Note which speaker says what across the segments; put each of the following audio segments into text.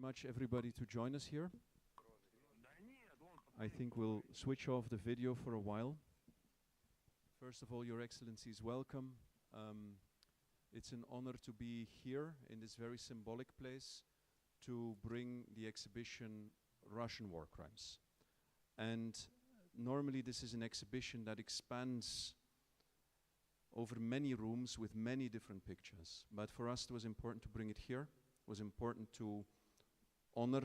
Speaker 1: much everybody to join us here. I think we'll switch off the video for a while. First of all, Your Excellencies, welcome. It's an honor to be here in this very symbolic place to bring the exhibition Russian War Crimes. And normally this is an exhibition that expands over many rooms with many different pictures. But for us it was important to bring it here. It was important to honor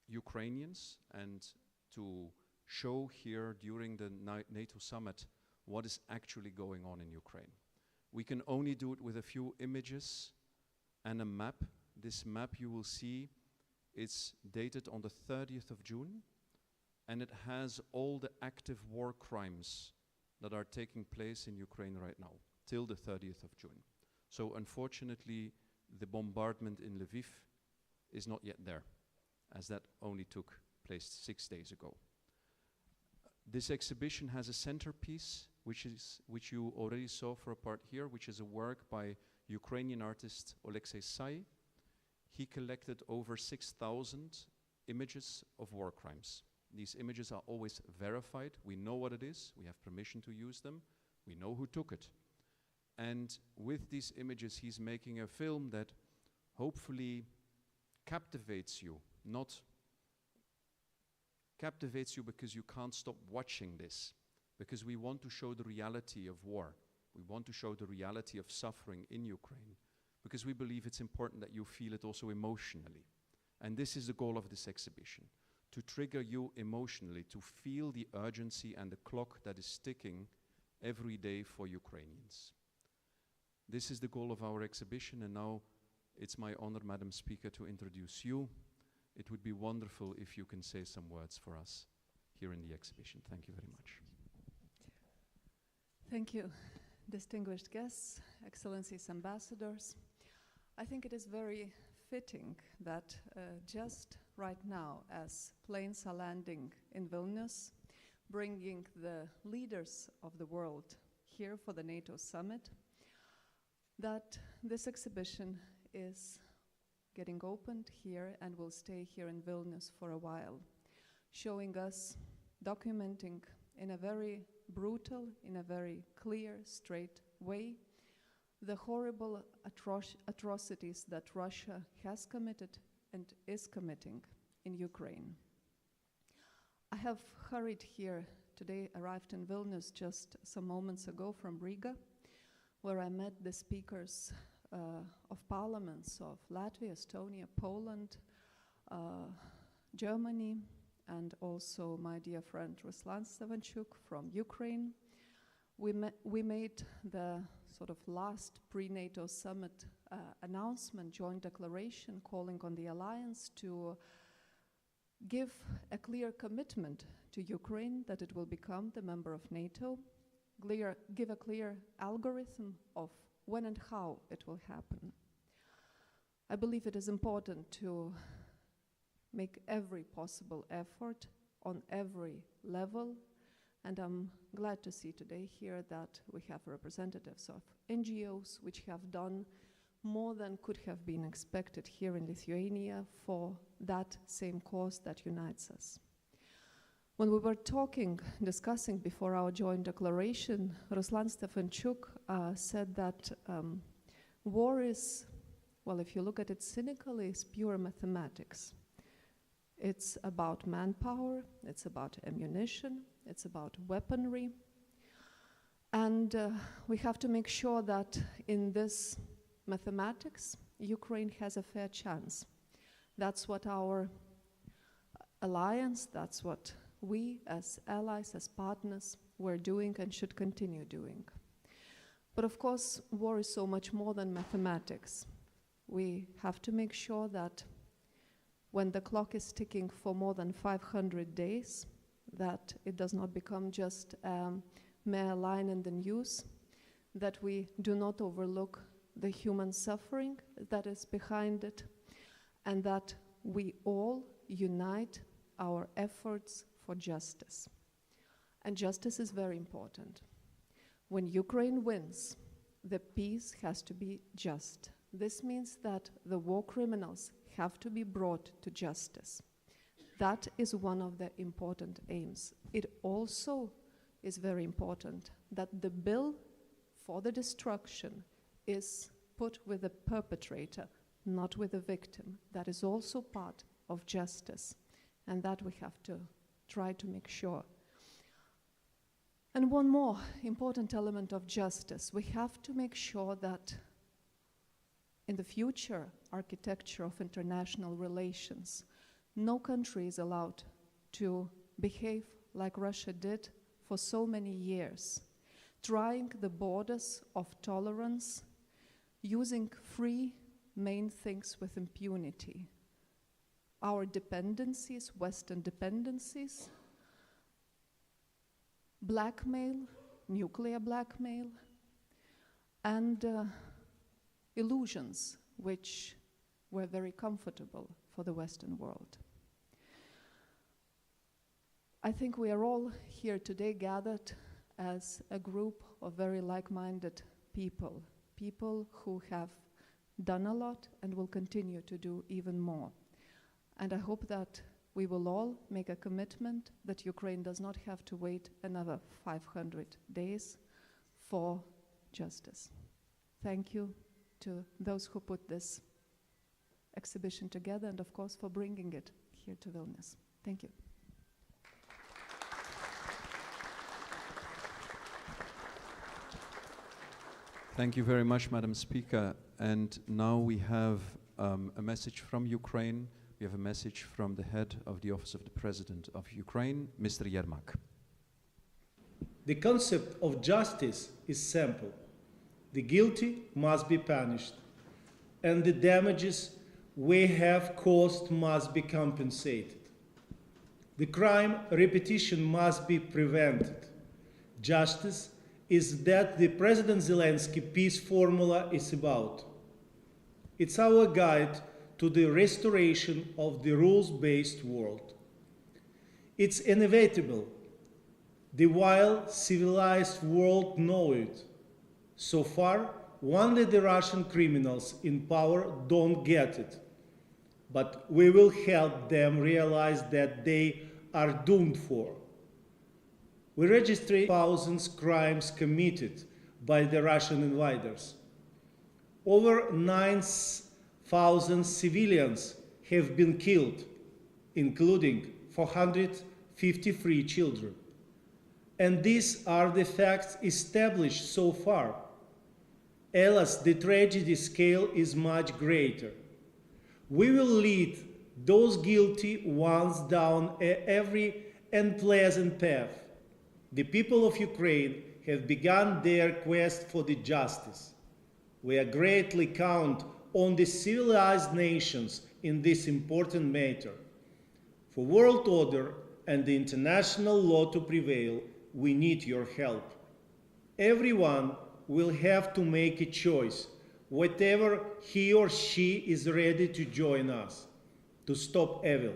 Speaker 1: Ukrainians and to show here during the NATO Summit what is actually going on in Ukraine. We can only do it with a few images and a map. This map you will see, it's dated on the 30th of June, and it has all the active war crimes that are taking place in Ukraine right now, till the 30th of June. So unfortunately, the bombardment in Lviv is not yet there, as that only took place 6 days ago. This exhibition has a centerpiece, which you already saw for a part here, which is a work by Ukrainian artist Alexei Sai. He collected over 6,000 images of war crimes. These images are always verified. We know what it is. We have permission to use them. We know who took it. And with these images, he's making a film that hopefully captivates you, not captivates you because you can't stop watching this, because we want to show the reality of war. We want to show the reality of suffering in Ukraine, because we believe it's important that you feel it also emotionally. And this is the goal of this exhibition, to trigger you emotionally, to feel the urgency and the clock that is ticking every day for Ukrainians. This is the goal of our exhibition, and now it's my honor, Madam Speaker, to introduce you. It would be wonderful if you can say some words for us here in the exhibition. Thank you very much.
Speaker 2: Thank you, distinguished guests, Excellencies, ambassadors. I think it is very fitting that just right now, as planes are landing in Vilnius, bringing the leaders of the world here for the NATO Summit, that this exhibition is getting opened here and will stay here in Vilnius for a while, showing us, documenting in a very brutal, in a very clear, straight way, the horrible atrocities that Russia has committed and is committing in Ukraine. I have hurried here today, arrived in Vilnius just some moments ago from Riga, where I met the speakers of parliaments of Latvia, Estonia, Poland, Germany, and also my dear friend Ruslan Stefanchuk from Ukraine. We made the sort of last pre-NATO summit announcement, joint declaration calling on the alliance to give a clear commitment to Ukraine that it will become the member of NATO, give a clear algorithm of when and how it will happen. I believe it is important to make every possible effort on every level, and I'm glad to see today here that we have representatives of NGOs which have done more than could have been expected here in Lithuania for that same cause that unites us. When we were discussing before our joint declaration, Ruslan Stefanchuk said that war is, well, if you look at it cynically, it's pure mathematics. It's about manpower, it's about ammunition, it's about weaponry. And we have to make sure that in this mathematics, Ukraine has a fair chance. That's what our alliance, that's what we as allies, as partners, were doing and should continue doing. But of course, war is so much more than mathematics. We have to make sure that when the clock is ticking for more than 500 days, that it does not become just a mere line in the news, that we do not overlook the human suffering that is behind it, and that we all unite our efforts for justice. And justice is very important. When Ukraine wins, the peace has to be just. This means that the war criminals have to be brought to justice. That is one of the important aims. It also is very important that the bill for the destruction is put with the perpetrator, not with the victim. That is also part of justice, and that we have to try to make sure. And one more important element of justice, we have to make sure that in the future architecture of international relations, no country is allowed to behave like Russia did for so many years, trying the borders of tolerance, using free main things with impunity. Our dependencies, Western dependencies, blackmail, nuclear blackmail, and illusions which were very comfortable for the Western world. I think we are all here today gathered as a group of very like-minded people, people who have done a lot and will continue to do even more. And I hope that we will all make a commitment that Ukraine does not have to wait another 500 days for justice. Thank you to those who put this exhibition together and of course for bringing it here to Vilnius. Thank you.
Speaker 1: Thank you very much, Madam Speaker. And now we have a message from Ukraine. We have a message from the head of the Office of the President of Ukraine, Mr. Yermak.
Speaker 3: The concept of justice is simple. The guilty must be punished, and the damages we have caused must be compensated. The crime repetition must be prevented. Justice is that the President Zelensky peace formula is about. It's our guide to the restoration of the rules-based world. It's inevitable. The wild, civilized world knows it. So far, only the Russian criminals in power don't get it. But we will help them realize that they are doomed for. We register thousands of crimes committed by the Russian invaders. Over 9,000 civilians have been killed, including 453 children. And these are the facts established so far. Alas, the tragedy scale is much greater. We will lead those guilty ones down every unpleasant path. The people of Ukraine have begun their quest for the justice. We greatly count on the civilized nations in this important matter. For world order and the international law to prevail, we need your help. Everyone will have to make a choice, whatever he or she is ready to join us, to stop evil,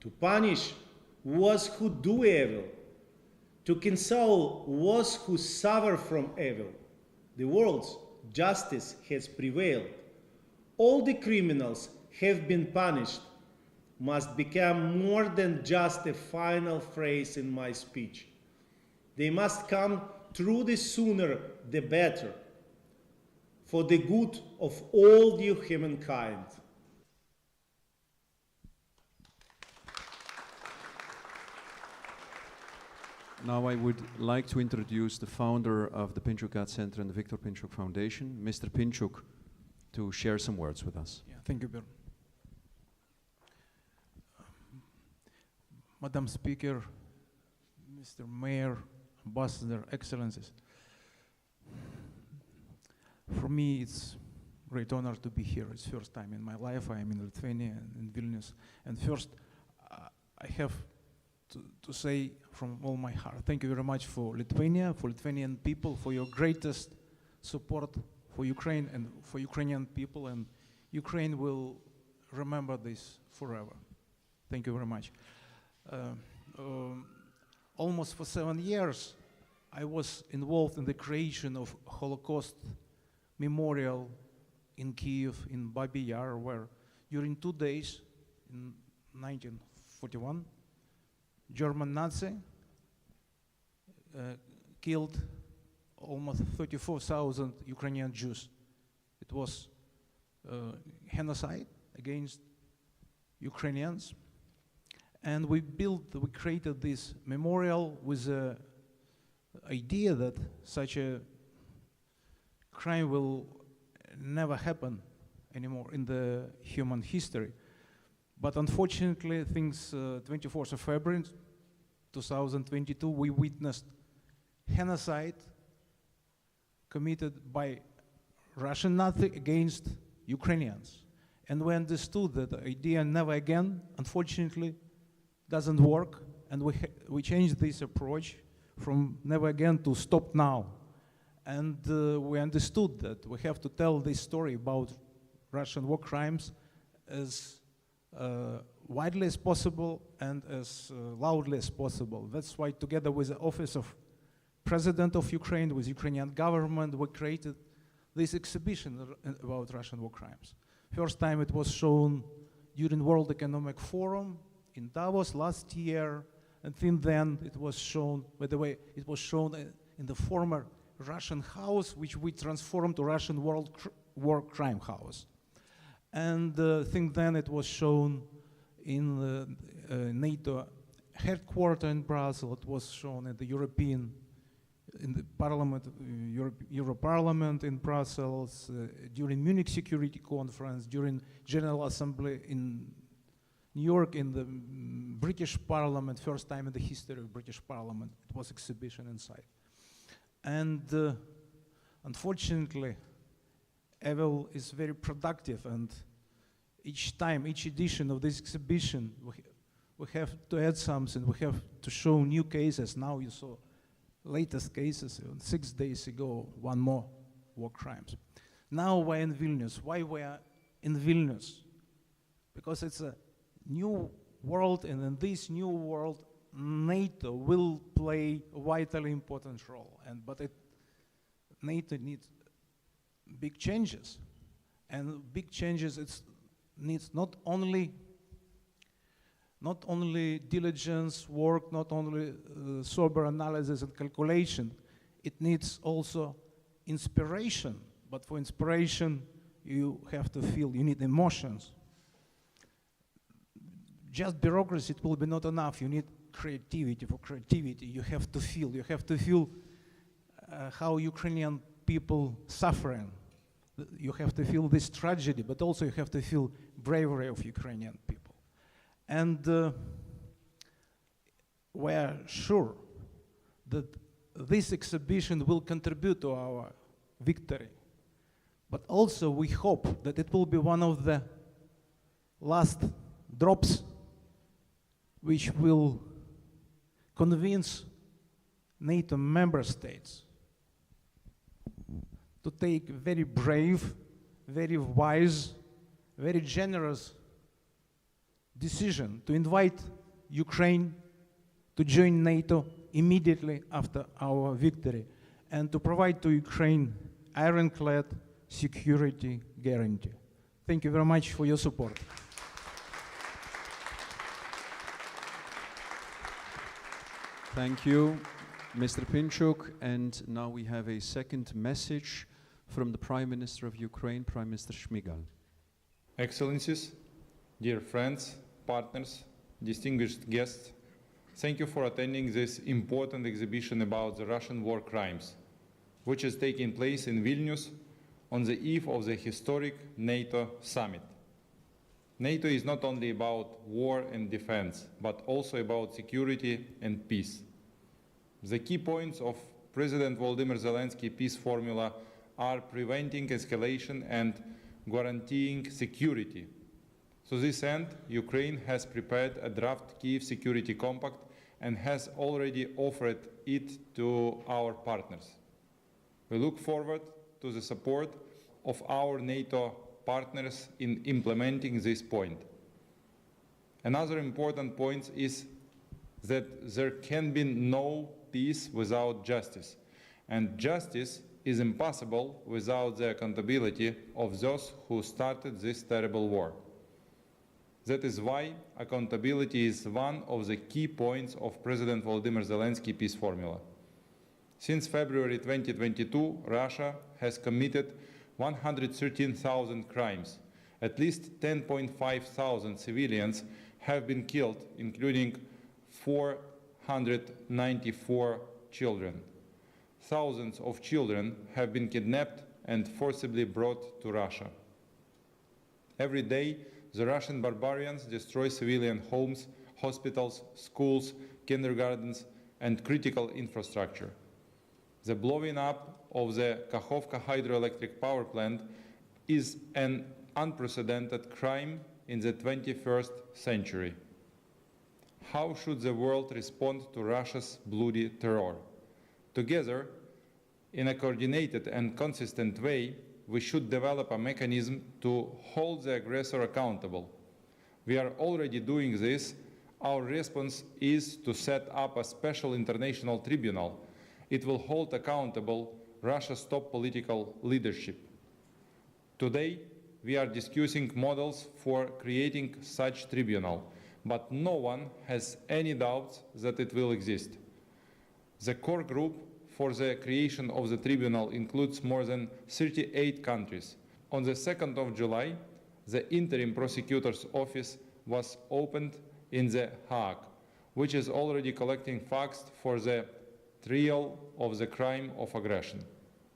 Speaker 3: to punish those who do evil, to console those who suffer from evil. The world's justice has prevailed. All the criminals have been punished must become more than just a final phrase in my speech. They must come true, the sooner the better, for the good of all the humankind.
Speaker 1: Now I would like to introduce the founder of the PinchukArtCentre and the Victor Pinchuk Foundation, Mr. Pinchuk, to share some words with us.
Speaker 4: Yeah, thank you, Bill. Madam Speaker, Mr. Mayor, Ambassador, Excellencies, for me it's a great honor to be here. It's the first time in my life. I am in Lithuania and in Vilnius. And first, I have to say from all my heart, thank you very much for Lithuania, for Lithuanian people, for your greatest support for Ukraine and for Ukrainian people, and Ukraine will remember this forever. Thank you very much. Almost for 7 years, I was involved in the creation of Holocaust Memorial in Kiev, in Babi Yar, where during 2 days in 1941, German Nazi killed almost 34,000 Ukrainian Jews. It was genocide against Ukrainians. And we created this memorial with the idea that such a crime will never happen anymore in the human history. But unfortunately, 24th of February 2022, we witnessed genocide committed by Russian Nazi against Ukrainians. And we understood that the idea never again, unfortunately, doesn't work, and we changed this approach from never again to stop now. And we understood that we have to tell this story about Russian war crimes as widely as possible and as loudly as possible. That's why together with the Office of President of Ukraine, with Ukrainian government, we created this exhibition about Russian war crimes. First time it was shown during World Economic Forum in Davos last year, and since then it was shown, by the way, it was shown in the former Russian house, which we transformed to Russian War Crime House. And since then it was shown in the NATO Headquarters in Brussels. It was shown at the in the Parliament, Euro Parliament in Brussels, during Munich Security Conference, during General Assembly in New York, in the British Parliament, first time in the history of British Parliament. It was exhibition inside. And unfortunately, evil is very productive, and each time, each edition of this exhibition, we have to add something. We have to show new cases. Now you saw latest cases, 6 days ago, one more war crimes. Now we're in Vilnius. Why we are in Vilnius? Because it's a new world, and in this new world, NATO will play a vitally important role. But NATO needs big changes, and big changes it needs not only diligence work, not only sober analysis and calculation. It needs also inspiration. But for inspiration, you have to feel. You need emotions. Just bureaucracy, it will be not enough. You need creativity. For creativity, you have to feel. You have to feel how Ukrainian people suffering. You have to feel this tragedy, but also you have to feel bravery of Ukrainian people. And we're sure that this exhibition will contribute to our victory. But also we hope that it will be one of the last drops which will convince NATO member states to take very brave, very wise, very generous decision to invite Ukraine to join NATO immediately after our victory and to provide to Ukraine ironclad security guarantee. Thank you very much for your support.
Speaker 1: Thank you, Mr. Pinchuk. And now we have a second message from the Prime Minister of Ukraine, Prime Minister Shmyhal.
Speaker 5: Excellencies, dear friends, partners, distinguished guests, thank you for attending this important exhibition about the Russian war crimes, which is taking place in Vilnius on the eve of the historic NATO Summit. NATO is not only about war and defense, but also about security and peace. The key points of President Volodymyr Zelensky's peace formula are preventing escalation and guaranteeing security. To this end, Ukraine has prepared a draft Kyiv Security Compact and has already offered it to our partners. We look forward to the support of our NATO partners in implementing this point. Another important point is that there can be no peace without justice, and justice is impossible without the accountability of those who started this terrible war. That is why accountability is one of the key points of President Volodymyr Zelensky's peace formula. Since February 2022, Russia has committed 113,000 crimes. At least 10,500 civilians have been killed, including 494 children. Thousands of children have been kidnapped and forcibly brought to Russia. Every day, the Russian barbarians destroy civilian homes, hospitals, schools, kindergartens, and critical infrastructure. The blowing up of the Kakhovka hydroelectric power plant is an unprecedented crime in the 21st century. How should the world respond to Russia's bloody terror? Together, in a coordinated and consistent way, we should develop a mechanism to hold the aggressor accountable. We are already doing this. Our response is to set up a special international tribunal. It will hold accountable Russia's top political leadership. Today, we are discussing models for creating such tribunal, but no one has any doubts that it will exist. The core group for the creation of the tribunal includes more than 38 countries. On the 2nd of July, the interim prosecutor's office was opened in The Hague, which is already collecting facts for the trial of the crime of aggression.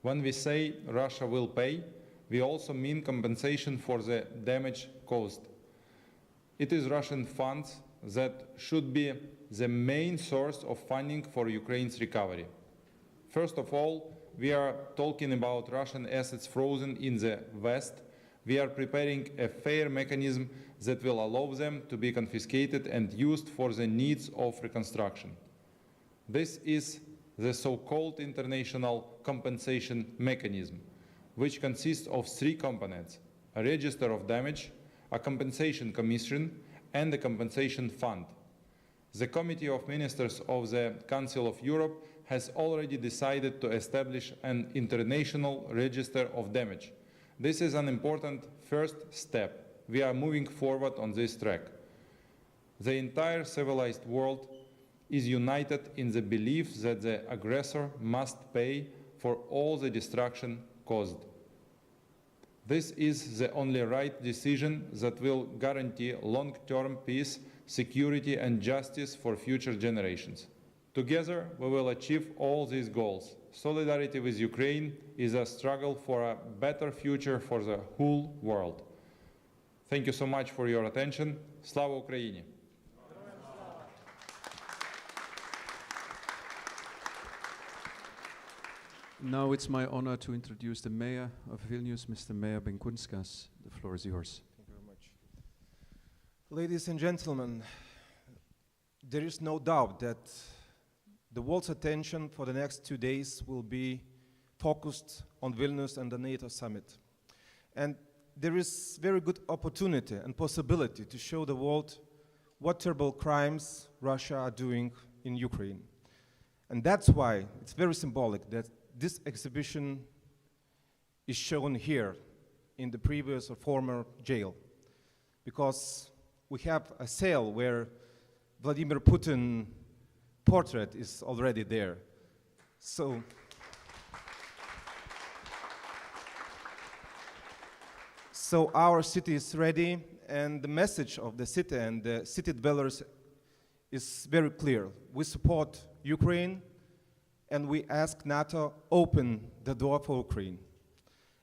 Speaker 5: When we say Russia will pay, we also mean compensation for the damage caused. It is Russian funds that should be the main source of funding for Ukraine's recovery. First of all, we are talking about Russian assets frozen in the West. We are preparing a fair mechanism that will allow them to be confiscated and used for the needs of reconstruction. This is the so-called international compensation mechanism, which consists of 3 components: a register of damage, a compensation commission, and a compensation fund. The Committee of Ministers of the Council of Europe has already decided to establish an international register of damage. This is an important first step. We are moving forward on this track. The entire civilized world is united in the belief that the aggressor must pay for all the destruction caused. This is the only right decision that will guarantee long-term peace, security, and justice for future generations. Together, we will achieve all these goals. Solidarity with Ukraine is a struggle for a better future for the whole world. Thank you so much for your attention. Slava Ukraini!
Speaker 1: Now it's my honor to introduce the Mayor of Vilnius, Mr. Mayor Benkunskas. The floor is yours.
Speaker 6: Thank you very much. Ladies and gentlemen, there is no doubt that the world's attention for the next 2 days will be focused on Vilnius and the NATO Summit. And there is very good opportunity and possibility to show the world what terrible crimes Russia are doing in Ukraine. And that's why it's very symbolic that this exhibition is shown here in the previous or former jail, because we have a cell where Vladimir Putin portrait is already there. So our city is ready, and the message of the city and the city dwellers is very clear. We support Ukraine, and we ask NATO open the door for Ukraine.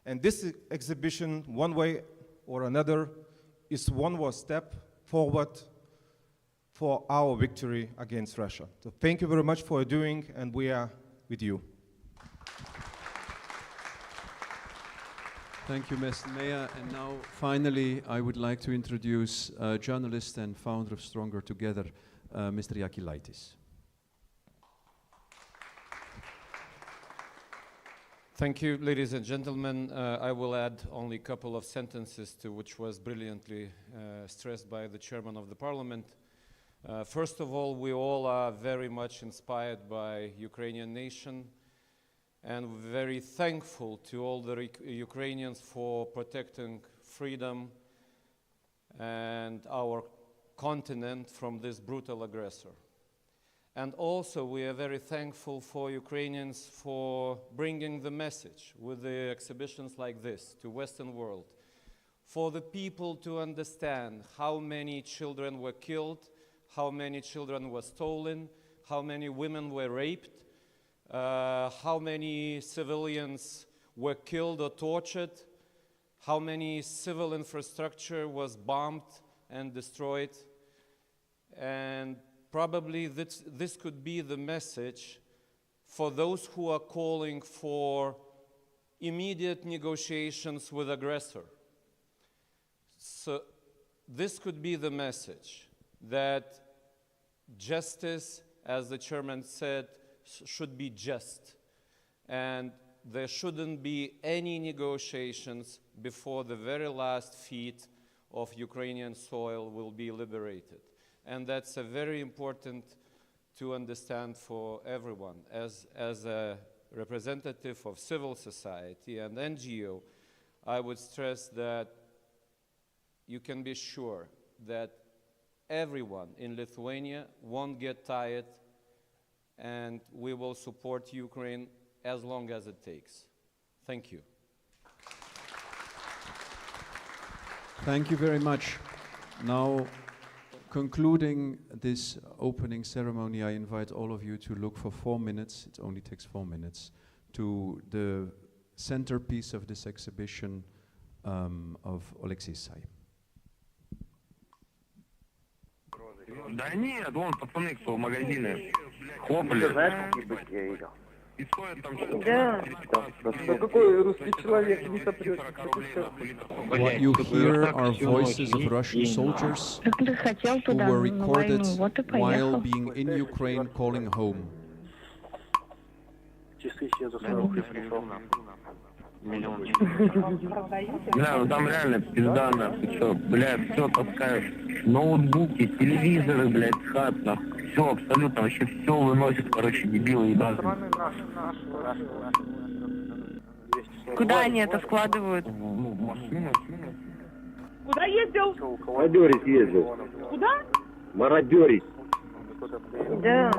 Speaker 6: And this exhibition, one way or another, is one more step forward for our victory against Russia. So thank you very much for doing, and we are with you.
Speaker 1: Thank you, Mr. Mayor. And now, finally, I would like to introduce journalist and founder of Stronger Together, Mr. Yakilaitis.
Speaker 7: Thank you, ladies and gentlemen. I will add only a couple of sentences to which was brilliantly stressed by the chairman of the parliament. First of all, we all are very much inspired by Ukrainian nation. and very thankful to all the Ukrainians for protecting freedom and our continent from this brutal aggressor. And also we are very thankful for Ukrainians for bringing the message with the exhibitions like this to Western world, for the people to understand how many children were killed, how many children were stolen, how many women were raped, how many civilians were killed or tortured, how many civil infrastructure was bombed and destroyed. And probably this could be the message for those who are calling for immediate negotiations with aggressor. So this could be the message that justice, as the chairman said, should be just, and there shouldn't be any negotiations before the very last feet of Ukrainian soil will be liberated. And that's a very important to understand for everyone. As a representative of civil society and NGO, I would stress that you can be sure that everyone in Lithuania won't get tired, and we will support Ukraine as long as it takes. Thank you.
Speaker 1: Thank you very much. Now, concluding this opening ceremony, I invite all of you to look for 4 minutes, it only takes 4 minutes, to the centerpiece of this exhibition of Alexei Sai.
Speaker 8: Да нет, вон пацаны, кто в магазине хлопали. И стоят там что-то.
Speaker 9: Да. Какой русский человек не сопрет?
Speaker 1: What you hear are voices of Russian soldiers who were recorded while being in Ukraine calling home.
Speaker 8: Бля, ну там реально пизда, нахуй, что, бля, все таскаешь, ноутбуки, телевизоры, блядь, хат, нахуй, все, абсолютно, вообще все выносят, короче, дебилы ебаные.
Speaker 9: Куда они это складывают?
Speaker 8: Ну, в машину.
Speaker 9: Куда ездил?
Speaker 10: Мародерить ездил.
Speaker 9: Куда?
Speaker 10: Мародерить.
Speaker 9: Да.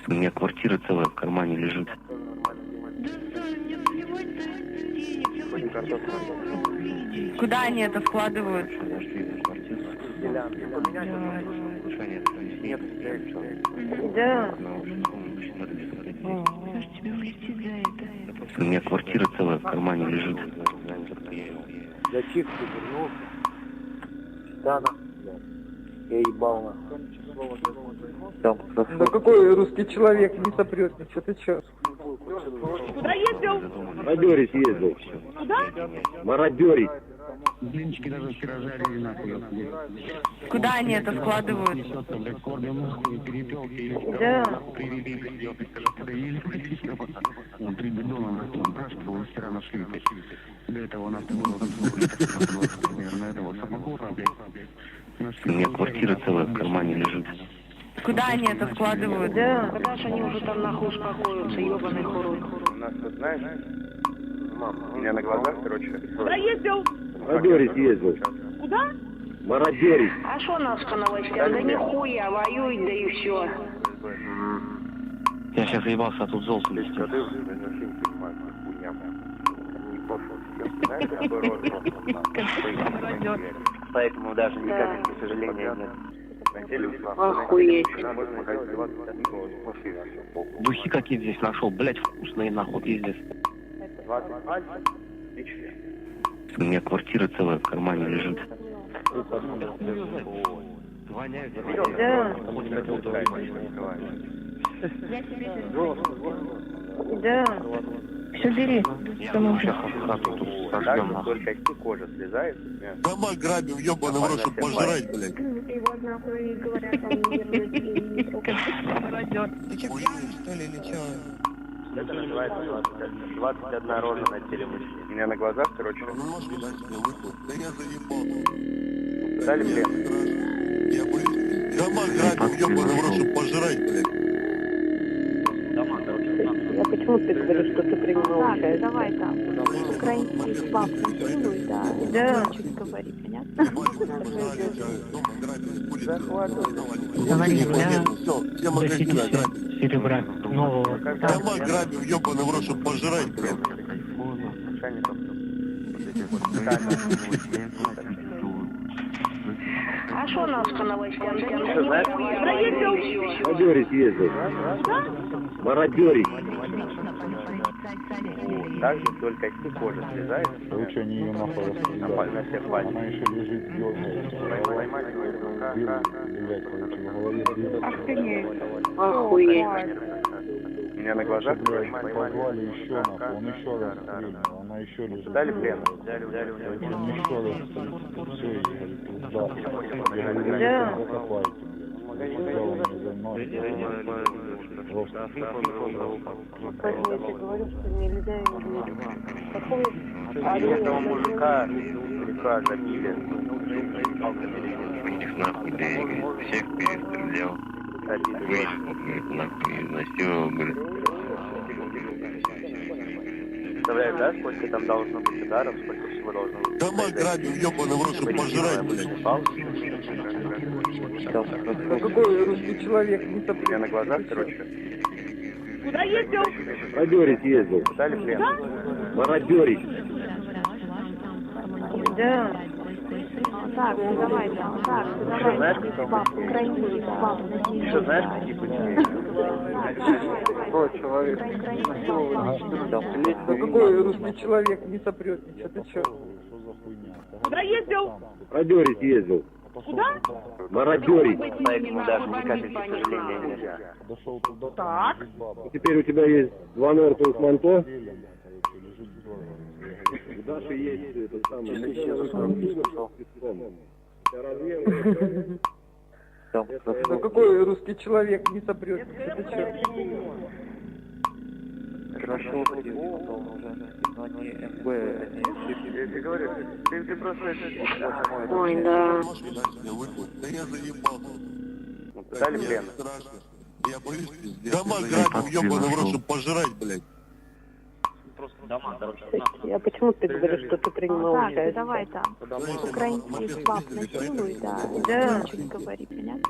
Speaker 10: У меня квартира целая в кармане лежит.
Speaker 9: Куда они это складывают? Да.
Speaker 10: У меня квартира целая в кармане лежит.
Speaker 11: Я чистый вернулся. Да, я ебал на.
Speaker 9: Да какой русский человек не сопрет ничего, ты чё? Куда ездил?
Speaker 10: Мародерить ездил.
Speaker 9: Куда?
Speaker 10: Мародерить.
Speaker 8: Блинчики даже вчера жарили, нахуй.
Speaker 9: Куда они это складывают?
Speaker 8: Да.
Speaker 9: Да.
Speaker 8: 3 бидона, нахуй, брашку вчера нашли. До этого у нас было, наверное, это вот самогона, блядь.
Speaker 10: У меня квартира целая в кармане лежит.
Speaker 9: Куда они это складывают? Да.
Speaker 12: Когда же они уже там нахуй успокоятся, ебаный хорой.
Speaker 11: У нас тут, знаешь, мам, у меня на глазах, короче...
Speaker 9: Куда ездил?
Speaker 10: Мародерить ездил.
Speaker 9: Куда?
Speaker 10: Мародерить.
Speaker 12: А шо нас по новостям? Да нихуя, воюй, да и все.
Speaker 10: Я сейчас заебался, а тут золото лезть. Поэтому даже никак, к сожалению, нет.
Speaker 12: Охуеть.
Speaker 10: Духи какие здесь нашел, блять, вкусные нахуй пиздец. У меня квартира целая в кармане лежит.
Speaker 9: Да. Все бери.
Speaker 11: Только кожа слезает.
Speaker 8: Дома грабим, ебаный в рот, чтобы пожрать, блядь.
Speaker 12: Его нахуй говорят, он
Speaker 9: Мародер.
Speaker 11: Это называется 21 рожа на теле мужчины. У меня на глазах, короче.
Speaker 8: Да я заебал.
Speaker 11: Дали блин.
Speaker 8: Дома грабим, ебаный в рот, чтобы пожрать, блядь.
Speaker 11: Дома, короче.
Speaker 12: Я почему почему ты говоришь, что ты принимал участие?
Speaker 13: Давай там. Украинских баб насилуй, да. Чуть говори, понятно?
Speaker 12: Говори, все магазины серебра нового.
Speaker 14: Дома грабим, ёбаный в рот, чтобы пожрать, блядь.
Speaker 12: А что нас по новостям?
Speaker 10: Мародерить ездил. Мародерить.
Speaker 11: Так же только и кожа слезает.
Speaker 5: Лучше не ее нахуй рассказать.
Speaker 11: На всех пальцах.
Speaker 5: Она еще лежит,
Speaker 12: Охуеть.
Speaker 11: Меня на глазах
Speaker 5: позвали еще нахуй, он еще раз принял, она еще лежит.
Speaker 11: дали плен.
Speaker 5: Он еще раз все, и говорит, да. Я говорю, закопайте. Сказал он мне за мной. Просто.
Speaker 12: Поэтому я тебе говорю, что нельзя им
Speaker 11: Этого мужика забили.
Speaker 10: Их нахуй, да, я, говорит, всех перестрелял. Нахуй, насиловал, блядь.
Speaker 11: Представляешь, да, сколько там должно быть ударов, сколько всего должно быть?
Speaker 14: Дома грабим, ёбаный в рот, чтобы пожрать, блядь.
Speaker 9: Ну какой русский человек не сопрет?
Speaker 11: Я на глазах, короче.
Speaker 12: Куда ездил?
Speaker 10: Мародерить ездил.
Speaker 11: Дали плен.
Speaker 10: Мародерить.
Speaker 12: Да.
Speaker 13: Так, давай там. Так,
Speaker 11: Еще знаешь, кто?
Speaker 13: баб, украинских баб насилуй.
Speaker 11: Еще знаешь, какие пути?
Speaker 9: Какой человек? Ну какой русский человек не сопрет ничего? Ты че?
Speaker 12: Куда ездил?
Speaker 10: Мародерить ездил.
Speaker 12: Куда?
Speaker 10: Мародерить.
Speaker 11: Поэтому даже ни капельки сожаления нет.
Speaker 12: Так.
Speaker 10: Теперь у тебя есть 2 нортовых манто. У Даши есть это самое.
Speaker 9: Ну какой русский человек не сопрет ничего? Ты че?
Speaker 11: Хорошо, ты говоришь, ты просто...
Speaker 12: Ой, да.
Speaker 14: Да я заебал.
Speaker 11: Дали плен.
Speaker 14: Я боюсь, пиздец. Дома грабим, ёбаный в рот, чтобы пожрать, блядь.
Speaker 12: А почему ты говоришь, что ты принимал
Speaker 13: Так,
Speaker 12: участие?
Speaker 13: давай там. Украинских баб насилуй, да. Чуть говори, понятно?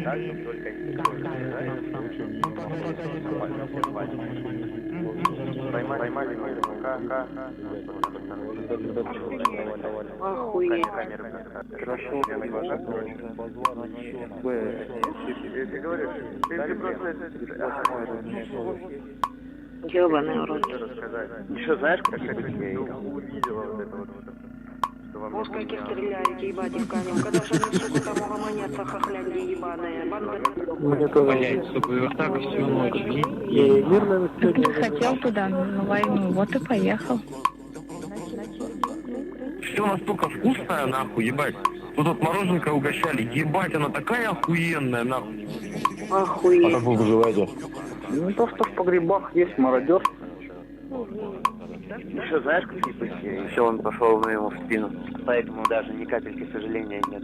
Speaker 11: Так же только поймали мужика.
Speaker 12: Охуеть.
Speaker 11: Хорошо, я на глазах. Ты говоришь, ты просто...
Speaker 12: Ёбаный урод.
Speaker 11: Еще знаешь, как я увидела вот это вот, что вам...
Speaker 12: Во скольких стреляете, ебать их камень, когда же они, сука, там угомонятся, хохлядки ебаные,
Speaker 10: Блять, сука, и вот так всю ночь.
Speaker 13: Ты хотел туда, на войну, вот и поехал.
Speaker 8: Все настолько вкусное, нахуй, ебать. Тут вот мороженка угощали, ебать, она такая охуенная, нахуй.
Speaker 12: Охуеть.
Speaker 8: А как вы выживаете?
Speaker 9: Ну то, что в погребах есть мародер.
Speaker 11: Еще знаешь, какие пути? Все, он пошел ему в спину. Поэтому даже ни капельки сожаления нет.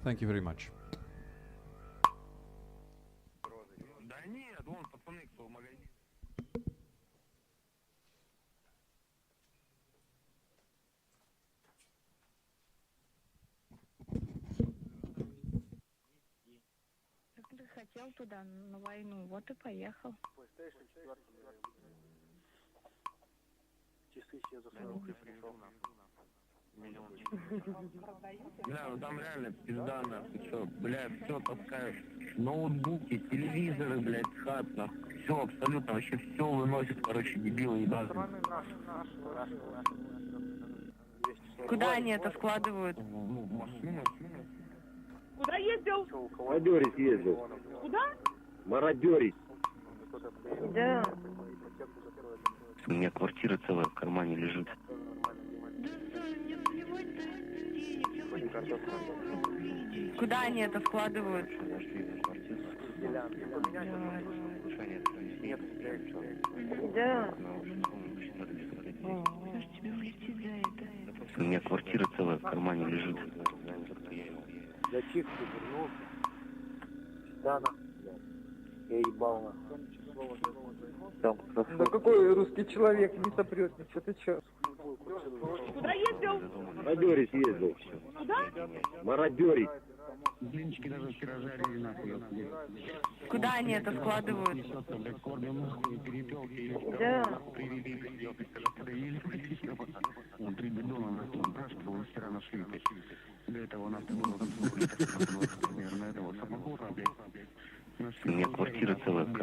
Speaker 1: Thank you very much.
Speaker 8: Да нет, вон пацаны, кто в магазине.
Speaker 15: хотел туда, на войну, вот и поехал.
Speaker 11: Часы все пришел. Бля, ну там реально пизда, нахуй, все, бля, все таскаешь. Ноутбуки, телевизоры, блядь, хат, нахуй. Все, абсолютно, вообще все выносит, короче, дебилы ебаные.
Speaker 15: Куда они это складывают?
Speaker 11: В машину.
Speaker 15: Куда ездил?
Speaker 16: Мародерить ездил.
Speaker 15: Куда?
Speaker 16: Мародерить.
Speaker 15: Да.
Speaker 11: У меня квартира целая в кармане лежит.
Speaker 15: Куда они это складывают? Да.
Speaker 11: У меня квартира целая в кармане лежит.
Speaker 9: Я чистый вернулся. Да, я ебал нахуй. Да какой русский человек не сопрет ничего, ты чё?
Speaker 15: Куда ездил?
Speaker 16: Мародерить ездил.
Speaker 15: Куда?
Speaker 16: Мародерить.
Speaker 11: Блинчики даже вчера жарили, нахуй.
Speaker 15: Куда они это складывают?
Speaker 11: Да.
Speaker 10: Три бидона на спрашивал, вчера нашли. До этого у нас было примерно этого самогона, блядь.
Speaker 11: У меня квартира целая в